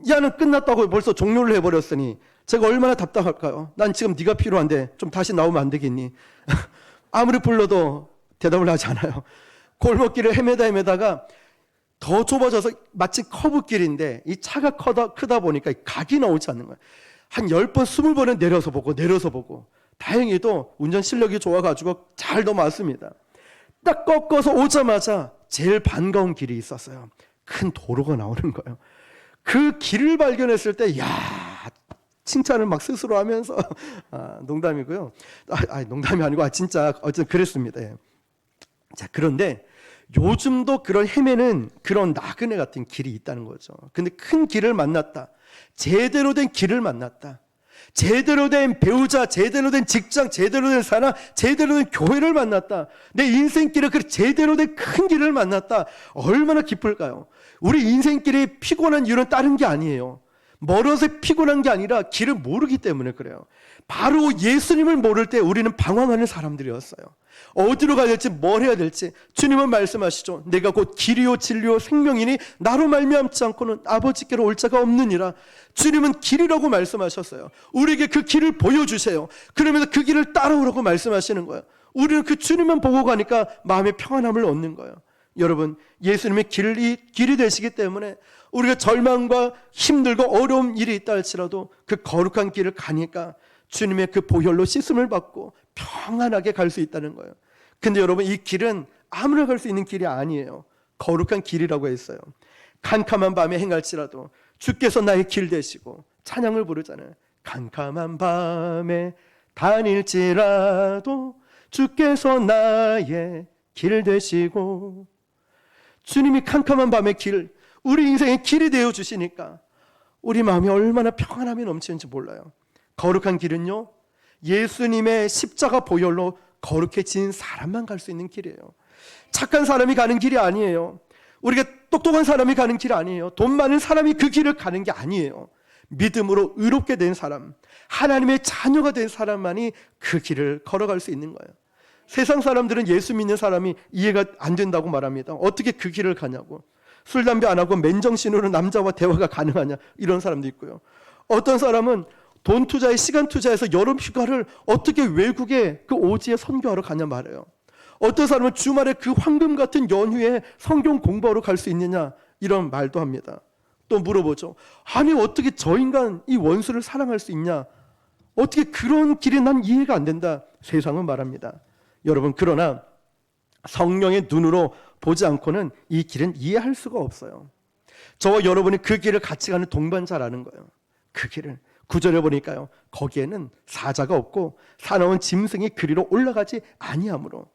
야는 끝났다고 벌써 종료를 해버렸으니 제가 얼마나 답답할까요? 난 지금 네가 필요한데 좀 다시 나오면 안 되겠니? 아무리 불러도 대답을 하지 않아요. 골목길을 헤매다가 더 좁아져서 마치 커브길인데 이 차가 크다 보니까 각이 나오지 않는 거예요. 한 10번 20번은 내려서 보고 다행히도 운전 실력이 좋아가지고 잘 넘어왔습니다. 딱 꺾어서 오자마자 제일 반가운 길이 있었어요. 큰 도로가 나오는 거예요. 그 길을 발견했을 때, 야, 칭찬을 막 스스로 하면서, 농담이고요. 농담이 아니고, 진짜, 어쨌든 그랬습니다. 예. 자, 그런데 요즘도 그런 헤매는 그런 나그네 같은 길이 있다는 거죠. 근데 큰 길을 만났다. 제대로 된 길을 만났다. 제대로 된 배우자, 제대로 된 직장, 제대로 된 사람, 제대로 된 교회를 만났다. 내 인생길에 그 제대로 된 큰 길을 만났다. 얼마나 기쁠까요? 우리 인생길이 피곤한 이유는 다른 게 아니에요. 멀어서 피곤한 게 아니라 길을 모르기 때문에 그래요. 바로 예수님을 모를 때 우리는 방황하는 사람들이었어요. 어디로 가야 될지 뭘 해야 될지 주님은 말씀하시죠. 내가 곧 길이요 진리요 생명이니 나로 말미암지 않고는 아버지께로 올 자가 없느니라. 주님은 길이라고 말씀하셨어요. 우리에게 그 길을 보여주세요. 그러면서 그 길을 따라오라고 말씀하시는 거예요. 우리는 그 주님만 보고 가니까 마음의 평안함을 얻는 거예요. 여러분, 예수님의 길이 되시기 때문에 우리가 절망과 힘들고 어려운 일이 있다 할지라도 그 거룩한 길을 가니까 주님의 그 보혈로 씻음을 받고 평안하게 갈 수 있다는 거예요. 근데 여러분, 이 길은 아무나 갈 수 있는 길이 아니에요. 거룩한 길이라고 했어요. 캄캄한 밤에 행할지라도 주께서 나의 길 되시고, 찬양을 부르잖아요. 캄캄한 밤에 다닐지라도 주께서 나의 길 되시고. 주님이 캄캄한 밤의 길, 우리 인생의 길이 되어 주시니까 우리 마음이 얼마나 평안함이 넘치는지 몰라요. 거룩한 길은요, 예수님의 십자가 보혈로 거룩해진 사람만 갈 수 있는 길이에요. 착한 사람이 가는 길이 아니에요. 우리가 똑똑한 사람이 가는 길 아니에요. 돈 많은 사람이 그 길을 가는 게 아니에요. 믿음으로 의롭게 된 사람, 하나님의 자녀가 된 사람만이 그 길을 걸어갈 수 있는 거예요. 세상 사람들은 예수 믿는 사람이 이해가 안 된다고 말합니다. 어떻게 그 길을 가냐고. 술, 담배 안 하고 맨정신으로 남자와 대화가 가능하냐, 이런 사람도 있고요. 어떤 사람은 돈 투자에 시간 투자해서 여름 휴가를 어떻게 외국에 그 오지에 선교하러 가냐 말해요. 어떤 사람은 주말에 그 황금 같은 연휴에 성경 공부하러 갈 수 있느냐, 이런 말도 합니다. 또 물어보죠. 아니, 어떻게 저 인간 이 원수를 사랑할 수 있냐, 어떻게 그런 길이 난 이해가 안 된다, 세상은 말합니다. 여러분, 그러나 성령의 눈으로 보지 않고는 이 길은 이해할 수가 없어요. 저와 여러분이 그 길을 같이 가는 동반자라는 거예요. 그 길을 9절에 보니까요, 거기에는 사자가 없고 사나운 짐승이 그리로 올라가지 아니하므로,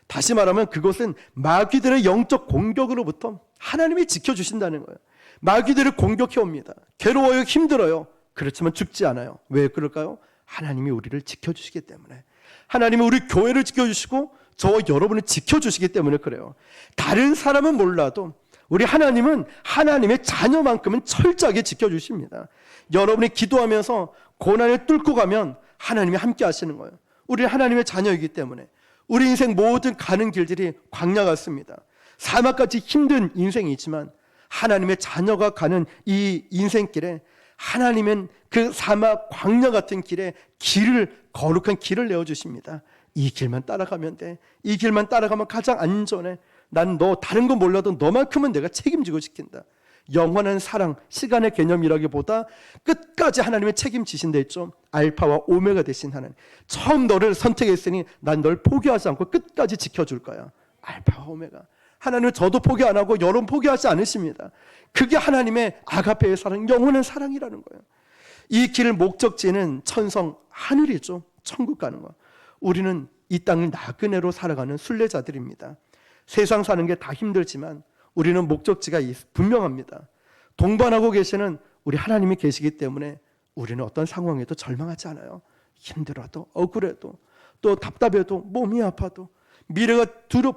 다시 말하면 그곳은 마귀들의 영적 공격으로부터 하나님이 지켜주신다는 거예요. 마귀들을 공격해 옵니다. 괴로워요, 힘들어요. 그렇지만 죽지 않아요. 왜 그럴까요? 하나님이 우리를 지켜주시기 때문에. 하나님은 우리 교회를 지켜주시고 저와 여러분을 지켜주시기 때문에 그래요. 다른 사람은 몰라도 우리 하나님은 하나님의 자녀만큼은 철저하게 지켜주십니다. 여러분이 기도하면서 고난을 뚫고 가면 하나님이 함께 하시는 거예요. 우리 하나님의 자녀이기 때문에. 우리 인생 모든 가는 길들이 광야 같습니다. 사막같이 힘든 인생이지만 하나님의 자녀가 가는 이 인생길에 하나님은 그 사막 광야 같은 길에 거룩한 길을 내어주십니다. 이 길만 따라가면 돼. 이 길만 따라가면 가장 안전해. 난 너 다른 건 몰라도 너만큼은 내가 책임지고 지킨다. 영원한 사랑, 시간의 개념이라기보다 끝까지 하나님의 책임지신다 했죠. 알파와 오메가 되신 하나님. 처음 너를 선택했으니 난 널 포기하지 않고 끝까지 지켜줄 거야. 알파와 오메가. 하나님은 저도 포기 안 하고 여러분 포기하지 않으십니다. 그게 하나님의 아가페의 사랑, 영원한 사랑이라는 거예요. 이 길 목적지는 천성 하늘이죠. 천국 가는 거. 우리는 이 땅을 나그네로 살아가는 순례자들입니다. 세상 사는 게 다 힘들지만 우리는 목적지가 분명합니다. 동반하고 계시는 우리 하나님이 계시기 때문에 우리는 어떤 상황에도 절망하지 않아요. 힘들어도, 억울해도, 또 답답해도, 몸이 아파도, 미래가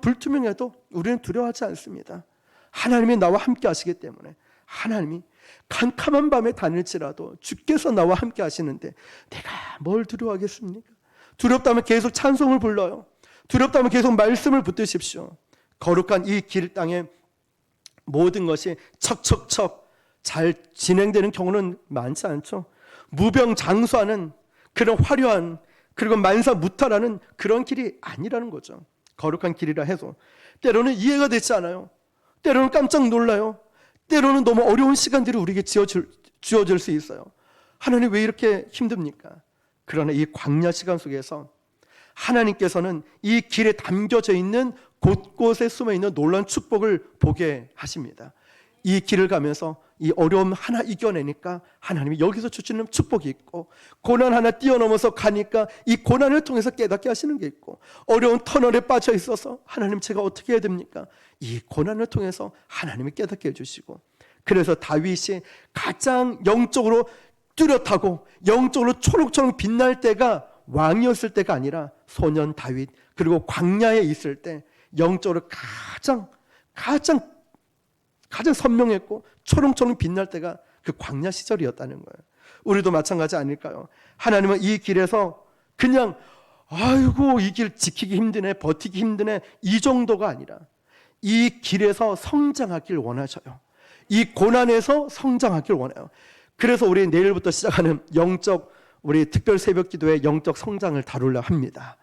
불투명해도 우리는 두려워하지 않습니다. 하나님이 나와 함께 하시기 때문에. 하나님이 캄캄한 밤에 다닐지라도 주께서 나와 함께 하시는데 내가 뭘 두려워하겠습니까? 두렵다면 계속 찬송을 불러요. 두렵다면 계속 말씀을 붙드십시오. 거룩한 이 길 땅에 모든 것이 척척척 잘 진행되는 경우는 많지 않죠. 무병장수하는 그런 화려한, 그리고 만사무탈하는 그런 길이 아니라는 거죠. 거룩한 길이라 해서 때로는 이해가 되지 않아요. 때로는 깜짝 놀라요. 때로는 너무 어려운 시간들이 우리에게 주어질 수 있어요. 하나님 왜 이렇게 힘듭니까? 그러나 이 광야 시간 속에서 하나님께서는 이 길에 담겨져 있는 곳곳에 숨어있는 놀라운 축복을 보게 하십니다. 이 길을 가면서 이 어려움 하나 이겨내니까 하나님이 여기서 주시는 축복이 있고, 고난 하나 뛰어넘어서 가니까 이 고난을 통해서 깨닫게 하시는 게 있고, 어려운 터널에 빠져 있어서 하나님 제가 어떻게 해야 됩니까? 이 고난을 통해서 하나님이 깨닫게 해주시고, 그래서 다윗이 가장 영적으로 뚜렷하고 영적으로 초록초록 빛날 때가 왕이었을 때가 아니라 소년 다윗, 그리고 광야에 있을 때 영적으로 가장 선명했고 초롱초롱 빛날 때가 그 광야 시절이었다는 거예요. 우리도 마찬가지 아닐까요? 하나님은 이 길에서 그냥 아이고 이 길 지키기 힘드네, 버티기 힘드네, 이 정도가 아니라 이 길에서 성장하길 원하셔요. 이 고난에서 성장하길 원해요. 그래서 우리 내일부터 시작하는 우리 특별 새벽 기도의 영적 성장을 다루려 합니다.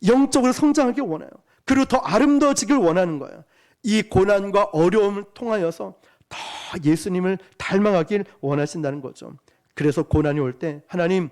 영적으로 성장하길 원해요. 그리고 더 아름다워지길 원하는 거예요. 이 고난과 어려움을 통하여서 더 예수님을 닮아가길 원하신다는 거죠. 그래서 고난이 올 때 하나님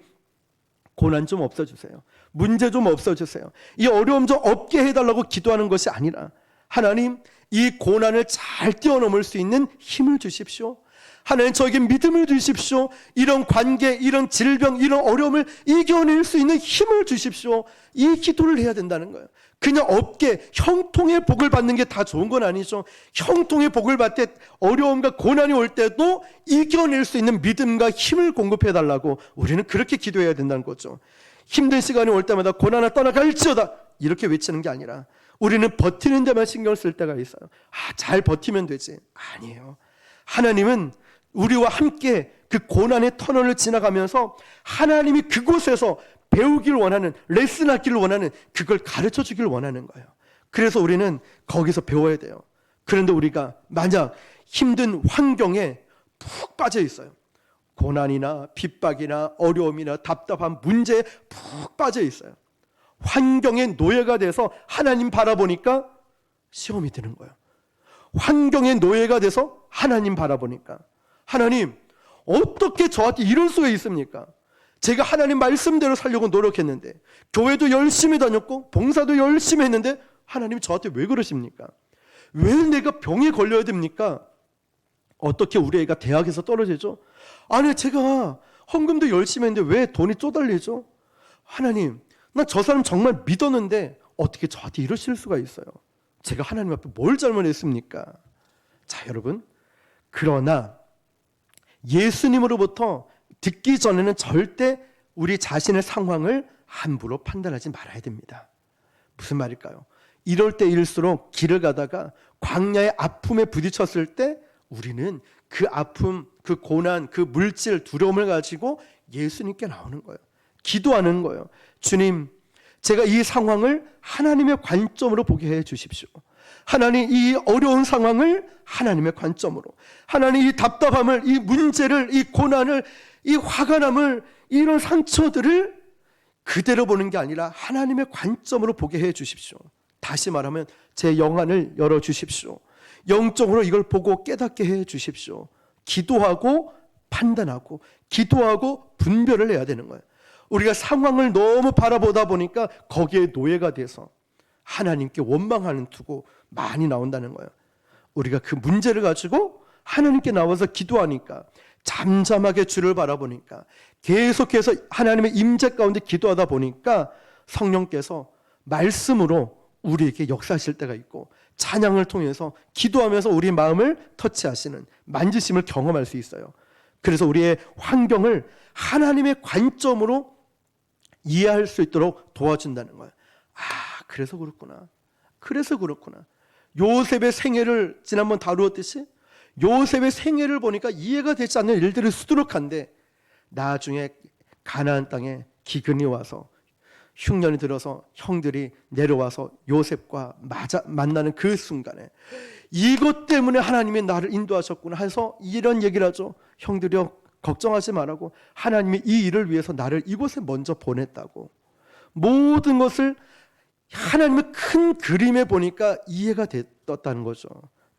고난 좀 없어주세요. 문제 좀 없어주세요. 이 어려움 좀 없게 해달라고 기도하는 것이 아니라 하나님 이 고난을 잘 뛰어넘을 수 있는 힘을 주십시오. 하나님 저에게 믿음을 주십시오. 이런 관계, 이런 질병, 이런 어려움을 이겨낼 수 있는 힘을 주십시오. 이 기도를 해야 된다는 거예요. 그냥 없게 형통의 복을 받는 게 다 좋은 건 아니죠. 형통의 복을 받을 때 어려움과 고난이 올 때도 이겨낼 수 있는 믿음과 힘을 공급해 달라고 우리는 그렇게 기도해야 된다는 거죠. 힘든 시간이 올 때마다 고난을 떠나갈지어다 이렇게 외치는 게 아니라 우리는 버티는 데만 신경을 쓸 때가 있어요. 잘 버티면 되지. 아니에요. 하나님은 우리와 함께 그 고난의 터널을 지나가면서 하나님이 그곳에서 배우길 원하는, 레슨하기를 원하는, 그걸 가르쳐 주길 원하는 거예요. 그래서 우리는 거기서 배워야 돼요. 그런데 우리가 만약 힘든 환경에 푹 빠져 있어요. 고난이나 핍박이나 어려움이나 답답한 문제에 푹 빠져 있어요. 환경의 노예가 돼서 하나님 바라보니까 시험이 드는 거예요. 환경의 노예가 돼서 하나님 바라보니까 하나님 어떻게 저한테 이럴 수가 있습니까? 제가 하나님 말씀대로 살려고 노력했는데, 교회도 열심히 다녔고 봉사도 열심히 했는데 하나님 저한테 왜 그러십니까? 왜 내가 병에 걸려야 됩니까? 어떻게 우리 애가 대학에서 떨어지죠? 아니 제가 헌금도 열심히 했는데 왜 돈이 쪼달리죠? 하나님 난 저 사람 정말 믿었는데 어떻게 저한테 이러실 수가 있어요? 제가 하나님 앞에 뭘 잘못했습니까? 자 여러분, 그러나 예수님으로부터 듣기 전에는 절대 우리 자신의 상황을 함부로 판단하지 말아야 됩니다. 무슨 말일까요? 이럴 때일수록 길을 가다가 광야의 아픔에 부딪혔을 때 우리는 그 아픔, 그 고난, 그 물질, 두려움을 가지고 예수님께 나오는 거예요. 기도하는 거예요. 주님, 제가 이 상황을 하나님의 관점으로 보게 해 주십시오. 하나님 이 어려운 상황을 하나님의 관점으로, 하나님 이 답답함을, 이 문제를, 이 고난을, 이 화가 남을, 이런 상처들을 그대로 보는 게 아니라 하나님의 관점으로 보게 해 주십시오. 다시 말하면 제 영안을 열어 주십시오. 영적으로 이걸 보고 깨닫게 해 주십시오. 기도하고 판단하고 기도하고 분별을 해야 되는 거예요. 우리가 상황을 너무 바라보다 보니까 거기에 노예가 돼서 하나님께 원망하는 투고 많이 나온다는 거예요. 우리가 그 문제를 가지고 하나님께 나와서 기도하니까, 잠잠하게 주를 바라보니까, 계속해서 하나님의 임재 가운데 기도하다 보니까 성령께서 말씀으로 우리에게 역사하실 때가 있고, 찬양을 통해서 기도하면서 우리 마음을 터치하시는, 만지심을 경험할 수 있어요. 그래서 우리의 환경을 하나님의 관점으로 이해할 수 있도록 도와준다는 거예요. 그래서 그렇구나. 그래서 그렇구나. 요셉의 생애를 지난번 다루었듯이 요셉의 생애를 보니까 이해가 되지 않는 일들이 수두룩한데, 나중에 가나안 땅에 기근이 와서 흉년이 들어서 형들이 내려와서 요셉과 만나는 그 순간에 이것 때문에 하나님이 나를 인도하셨구나 해서 이런 얘기를 하죠. 형들이여 걱정하지 말라고, 하나님이 이 일을 위해서 나를 이곳에 먼저 보냈다고. 모든 것을 하나님의 큰 그림에 보니까 이해가 됐다는 거죠.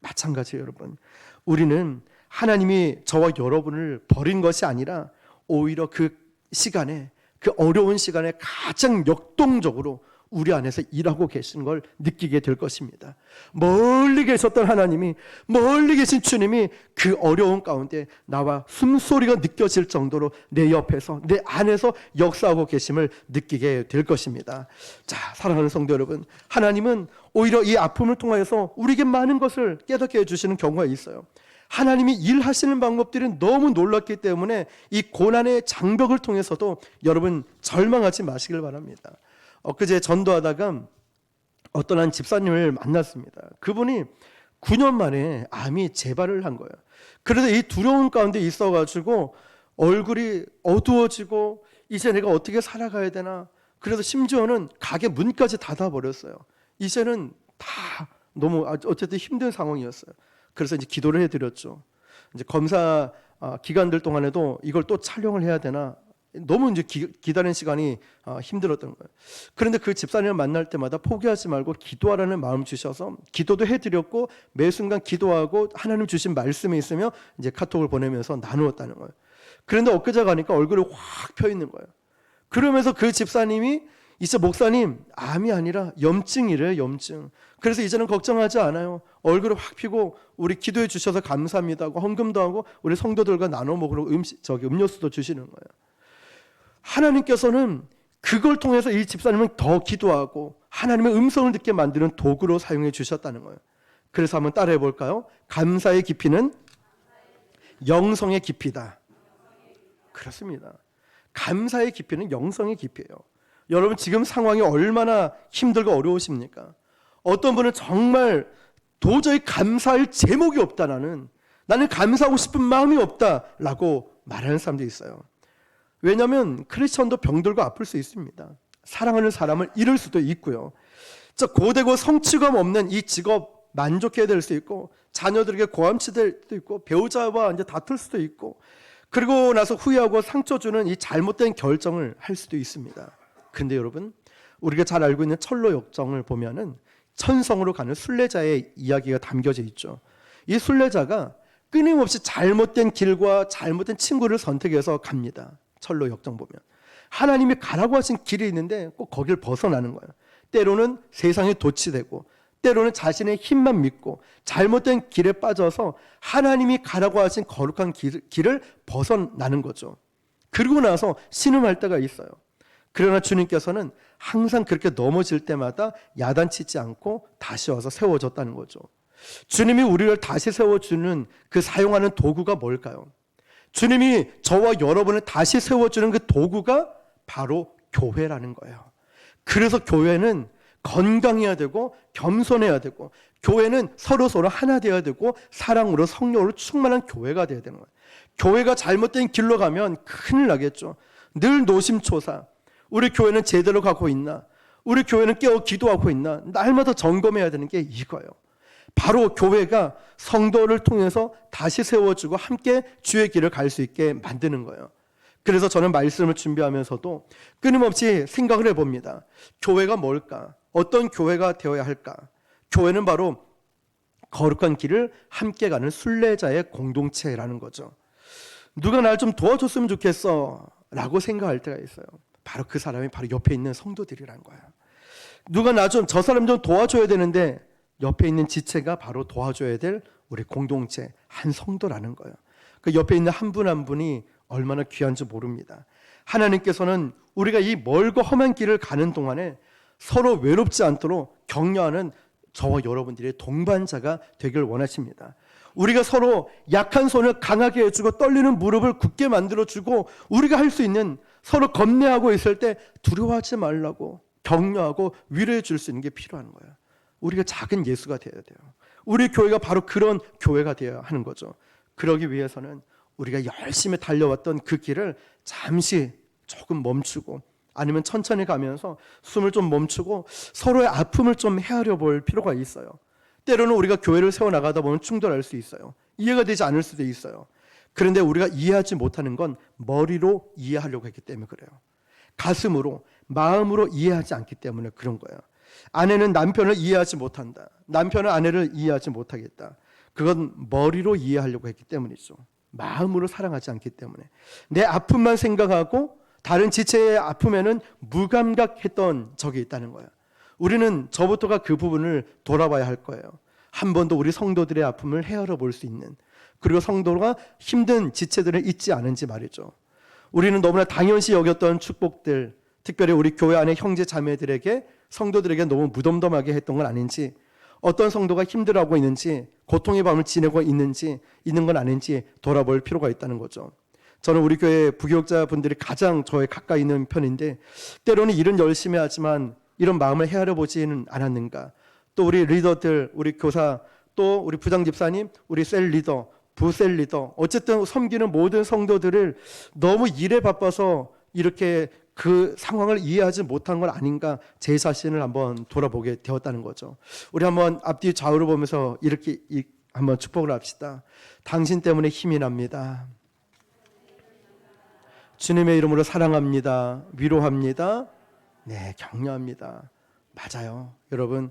마찬가지예요, 여러분. 우리는 하나님이 저와 여러분을 버린 것이 아니라 오히려 그 시간에, 그 어려운 시간에 가장 역동적으로 우리 안에서 일하고 계시는 걸 느끼게 될 것입니다. 멀리 계셨던 하나님이, 멀리 계신 주님이 그 어려운 가운데 나와 숨소리가 느껴질 정도로 내 옆에서, 내 안에서 역사하고 계심을 느끼게 될 것입니다. 자, 사랑하는 성도 여러분, 하나님은 오히려 이 아픔을 통하여서 우리에게 많은 것을 깨닫게 해주시는 경우가 있어요. 하나님이 일하시는 방법들이 너무 놀랍기 때문에 이 고난의 장벽을 통해서도 여러분 절망하지 마시길 바랍니다. 엊그제 전도하다가 어떤 한 집사님을 만났습니다. 그분이 9년 만에 암이 재발을 한 거예요. 그래서 이 두려움 가운데 있어가지고 얼굴이 어두워지고 이제 내가 어떻게 살아가야 되나. 그래서 심지어는 가게 문까지 닫아버렸어요. 이제는 다 너무 어쨌든 힘든 상황이었어요. 그래서 이제 기도를 해드렸죠. 이제 검사 기간들 동안에도 이걸 또 촬영을 해야 되나. 너무 이제 기다리는 시간이 힘들었던 거예요. 그런데 그 집사님을 만날 때마다 포기하지 말고 기도하라는 마음 주셔서 기도도 해드렸고 매 순간 기도하고 하나님 주신 말씀이 있으며 이제 카톡을 보내면서 나누었다는 거예요. 그런데 엊그제 가니까 얼굴이 확 펴 있는 거예요. 그러면서 그 집사님이 이제 목사님 암이 아니라 염증이래요. 염증. 그래서 이제는 걱정하지 않아요. 얼굴이 확 피고 우리 기도해 주셔서 감사합니다 하고 헌금도 하고 우리 성도들과 나눠 먹으러 음료수도 주시는 거예요. 하나님께서는 그걸 통해서 이 집사님은 더 기도하고 하나님의 음성을 듣게 만드는 도구로 사용해 주셨다는 거예요. 그래서 한번 따라해 볼까요? 감사의 깊이는 영성의 깊이다. 그렇습니다. 감사의 깊이는 영성의 깊이에요. 여러분 지금 상황이 얼마나 힘들고 어려우십니까? 어떤 분은 정말 도저히 감사할 제목이 없다. 나는 감사하고 싶은 마음이 없다라고 말하는 사람도 있어요. 왜냐하면 크리스천도 병들고 아플 수 있습니다. 사랑하는 사람을 잃을 수도 있고요. 고되고 성취감 없는 이 직업 만족해야 될 수 있고 자녀들에게 고함칠 수도 있고 배우자와 이제 다툴 수도 있고 그리고 나서 후회하고 상처 주는 이 잘못된 결정을 할 수도 있습니다. 그런데 여러분 우리가 잘 알고 있는 철로 역정을 보면은 천성으로 가는 순례자의 이야기가 담겨져 있죠. 이 순례자가 끊임없이 잘못된 길과 잘못된 친구를 선택해서 갑니다. 철로 역정 보면 하나님이 가라고 하신 길이 있는데 꼭 거길 벗어나는 거예요. 때로는 세상에 도취되고 때로는 자신의 힘만 믿고 잘못된 길에 빠져서 하나님이 가라고 하신 거룩한 길을 벗어나는 거죠. 그러고 나서 신음할 때가 있어요. 그러나 주님께서는 항상 그렇게 넘어질 때마다 야단치지 않고 다시 와서 세워줬다는 거죠. 주님이 우리를 다시 세워주는 그 사용하는 도구가 뭘까요? 주님이 저와 여러분을 다시 세워주는 그 도구가 바로 교회라는 거예요. 그래서 교회는 건강해야 되고 겸손해야 되고 교회는 서로 하나 되어야 되고 사랑으로 성령으로 충만한 교회가 되어야 되는 거예요. 교회가 잘못된 길로 가면 큰일 나겠죠. 늘 노심초사. 우리 교회는 제대로 가고 있나? 우리 교회는 깨어 기도하고 있나? 날마다 점검해야 되는 게 이거예요. 바로 교회가 성도를 통해서 다시 세워주고 함께 주의 길을 갈 수 있게 만드는 거예요. 그래서 저는 말씀을 준비하면서도 끊임없이 생각을 해봅니다. 교회가 뭘까? 어떤 교회가 되어야 할까? 교회는 바로 거룩한 길을 함께 가는 순례자의 공동체라는 거죠. 누가 날 좀 도와줬으면 좋겠어 라고 생각할 때가 있어요. 바로 그 사람이 바로 옆에 있는 성도들이란 거예요. 누가 저 사람 좀 도와줘야 되는데 옆에 있는 지체가 바로 도와줘야 될 우리 공동체 한 성도라는 거예요. 그 옆에 있는 한 분 한 분이 얼마나 귀한지 모릅니다. 하나님께서는 우리가 이 멀고 험한 길을 가는 동안에 서로 외롭지 않도록 격려하는 저와 여러분들의 동반자가 되길 원하십니다. 우리가 서로 약한 손을 강하게 해주고 떨리는 무릎을 굳게 만들어주고 우리가 할 수 있는 서로 겁내하고 있을 때 두려워하지 말라고 격려하고 위로해 줄 수 있는 게 필요한 거예요. 우리가 작은 예수가 되어야 돼요. 우리 교회가 바로 그런 교회가 되어야 하는 거죠. 그러기 위해서는 우리가 열심히 달려왔던 그 길을 잠시 조금 멈추고 아니면 천천히 가면서 숨을 좀 멈추고 서로의 아픔을 좀 헤아려 볼 필요가 있어요. 때로는 우리가 교회를 세워나가다 보면 충돌할 수 있어요. 이해가 되지 않을 수도 있어요. 그런데 우리가 이해하지 못하는 건 머리로 이해하려고 했기 때문에 그래요. 가슴으로, 마음으로 이해하지 않기 때문에 그런 거예요. 아내는 남편을 이해하지 못한다. 남편은 아내를 이해하지 못하겠다. 그건 머리로 이해하려고 했기 때문이죠. 마음으로 사랑하지 않기 때문에. 내 아픔만 생각하고 다른 지체의 아픔에는 무감각했던 적이 있다는 거예요. 우리는 저부터가 그 부분을 돌아봐야 할 거예요. 한 번 더 우리 성도들의 아픔을 헤아려 볼 수 있는, 그리고 성도가 힘든 지체들을 잊지 않은지 말이죠. 우리는 너무나 당연시 여겼던 축복들, 특별히 우리 교회 안의 형제 자매들에게, 성도들에게 너무 무덤덤하게 했던 건 아닌지, 어떤 성도가 힘들어하고 있는지, 고통의 밤을 지내고 있는 건 아닌지 돌아볼 필요가 있다는 거죠. 저는 우리 교회 부교육자분들이 가장 저에 가까이 있는 편인데, 때로는 일은 열심히 하지만 이런 마음을 헤아려 보지는 않았는가. 또 우리 리더들, 우리 교사, 또 우리 부장 집사님, 우리 셀 리더, 부셀 리더, 어쨌든 섬기는 모든 성도들을 너무 일에 바빠서 이렇게 그 상황을 이해하지 못한 건 아닌가, 제 자신을 한번 돌아보게 되었다는 거죠. 우리 한번 앞뒤 좌우를 보면서 이렇게 한번 축복을 합시다. 당신 때문에 힘이 납니다. 주님의 이름으로 사랑합니다. 위로합니다. 네, 격려합니다. 맞아요. 여러분,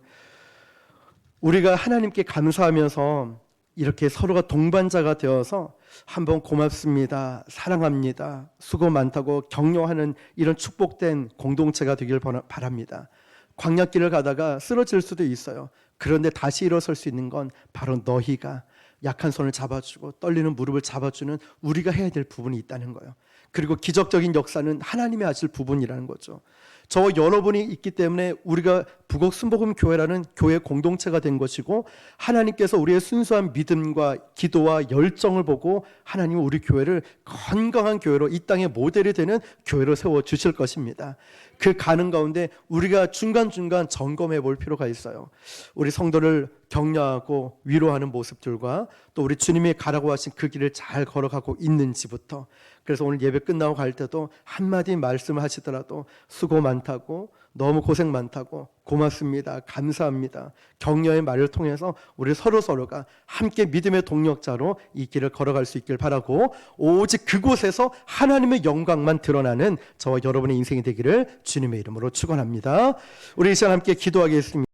우리가 하나님께 감사하면서 이렇게 서로가 동반자가 되어서 한번 고맙습니다, 사랑합니다, 수고 많다고 격려하는 이런 축복된 공동체가 되길 바랍니다. 광야길을 가다가 쓰러질 수도 있어요. 그런데 다시 일어설 수 있는 건 바로 너희가 약한 손을 잡아주고 떨리는 무릎을 잡아주는 우리가 해야 될 부분이 있다는 거예요. 그리고 기적적인 역사는 하나님이 하실 부분이라는 거죠. 저와 여러분이 있기 때문에 우리가 부곡 순복음 교회라는 교회 공동체가 된 것이고, 하나님께서 우리의 순수한 믿음과 기도와 열정을 보고 하나님은 우리 교회를 건강한 교회로, 이 땅의 모델이 되는 교회로 세워주실 것입니다. 그 가는 가운데 우리가 중간중간 점검해 볼 필요가 있어요. 우리 성도를 격려하고 위로하는 모습들과 또 우리 주님이 가라고 하신 그 길을 잘 걸어가고 있는지부터. 그래서 오늘 예배 끝나고 갈 때도 한마디 말씀을 하시더라도 수고 많다고, 너무 고생 많다고, 고맙습니다, 감사합니다, 격려의 말을 통해서 우리 서로가 함께 믿음의 동력자로 이 길을 걸어갈 수 있길 바라고, 오직 그곳에서 하나님의 영광만 드러나는 저와 여러분의 인생이 되기를 주님의 이름으로 축원합니다. 우리 이 시간 함께 기도하겠습니다.